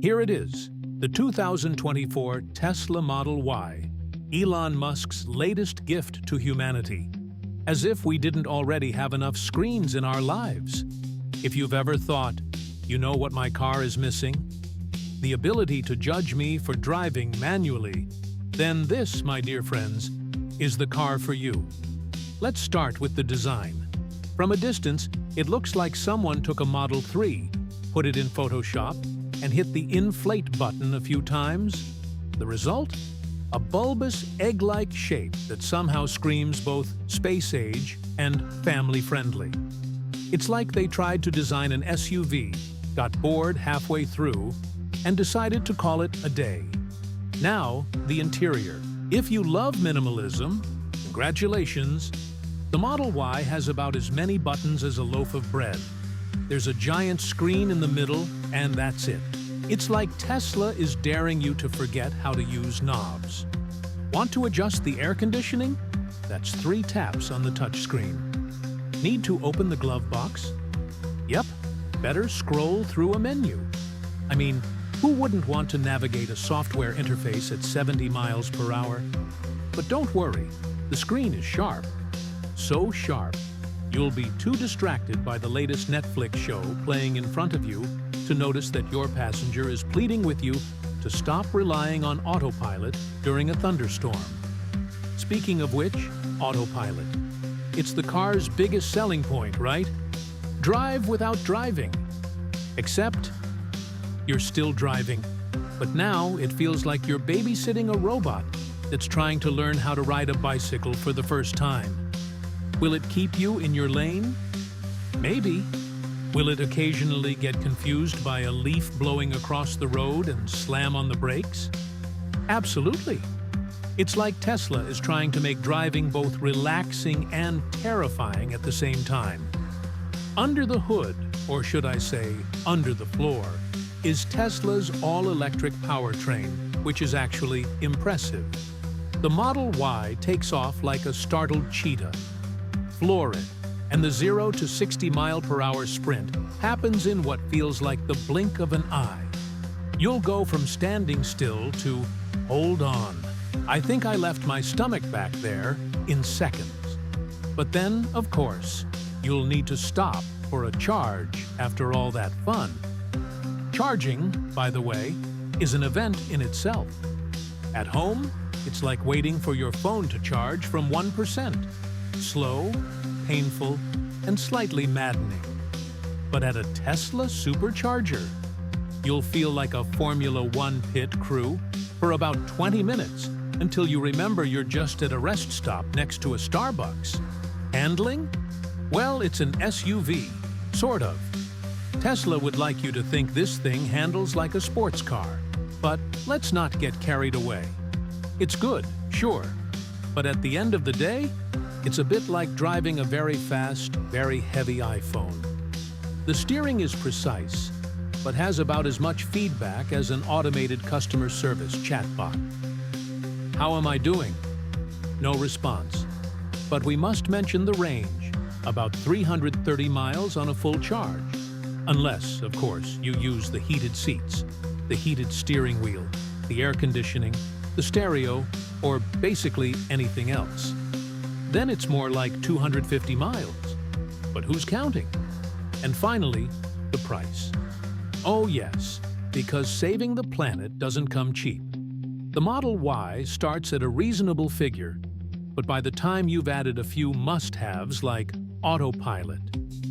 Here it is, the 2024 Tesla Model Y, Elon Musk's latest gift to humanity. As if we didn't already have enough screens in our lives. If you've ever thought, you know what my car is missing? The ability to judge me for driving manually, then this, my dear friends, is the car for you. Let's start with the design. From a distance, it looks like someone took a Model 3, put it in Photoshop, and hit the inflate button a few times. The result? A bulbous, egg-like shape that somehow screams both space-age and family-friendly. It's like they tried to design an SUV, got bored halfway through, and decided to call it a day. Now, the interior. If you love minimalism, congratulations! The Model Y has about as many buttons as a loaf of bread. There's a giant screen in the middle, and that's it. It's like Tesla is daring you to forget how to use knobs. Want to adjust the air conditioning? That's 3 taps on the touchscreen. Need to open the glove box? Yep, better scroll through a menu. I mean, who wouldn't want to navigate a software interface at 70 miles per hour? But don't worry, the screen is sharp. So sharp, you'll be too distracted by the latest Netflix show playing in front of you to notice that your passenger is pleading with you to stop relying on autopilot during a thunderstorm. Speaking of which, autopilot. It's the car's biggest selling point, right? Drive without driving. Except, you're still driving. But now it feels like you're babysitting a robot that's trying to learn how to ride a bicycle for the first time. Will it keep you in your lane? Maybe. Will it occasionally get confused by a leaf blowing across the road and slam on the brakes? Absolutely. It's like Tesla is trying to make driving both relaxing and terrifying at the same time. Under the hood, or should I say, under the floor, is Tesla's all-electric powertrain, which is actually impressive. The Model Y takes off like a startled cheetah. Floor it, and the 0 to 60 mile-per-hour sprint happens in what feels like the blink of an eye. You'll go from standing still to, hold on, I think I left my stomach back there, in seconds. But then, of course, you'll need to stop for a charge after all that fun. Charging, by the way, is an event in itself. At home, it's like waiting for your phone to charge from 1%. Slow, painful, and slightly maddening. But at a Tesla supercharger, you'll feel like a Formula One pit crew for about 20 minutes until you remember you're just at a rest stop next to a Starbucks. Handling? Well, it's an SUV, sort of. Tesla would like you to think this thing handles like a sports car, but let's not get carried away. It's good, sure, but at the end of the day, it's a bit like driving a very fast, very heavy iPhone. The steering is precise, but has about as much feedback as an automated customer service chatbot. How am I doing? No response. But we must mention the range, about 330 miles on a full charge. Unless, of course, you use the heated seats, the heated steering wheel, the air conditioning, the stereo, or basically anything else. Then it's more like 250 miles. But who's counting? And finally, the price. Oh yes, because saving the planet doesn't come cheap. The Model Y starts at a reasonable figure, but by the time you've added a few must-haves like autopilot,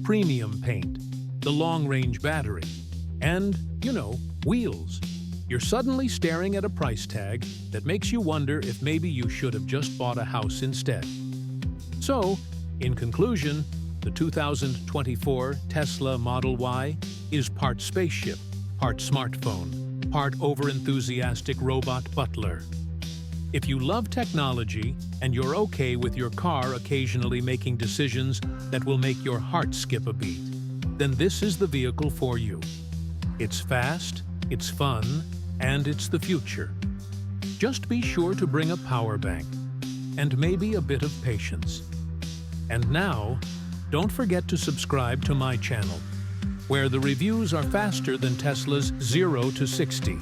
premium paint, the long-range battery, and, wheels, you're suddenly staring at a price tag that makes you wonder if maybe you should have just bought a house instead. So, in conclusion, the 2024 Tesla Model Y is part spaceship, part smartphone, part over-enthusiastic robot butler. If you love technology and you're okay with your car occasionally making decisions that will make your heart skip a beat, then this is the vehicle for you. It's fast, it's fun, and it's the future. Just be sure to bring a power bank and maybe a bit of patience. And now, don't forget to subscribe to my channel. where the reviews are faster than Tesla's 0 to 60.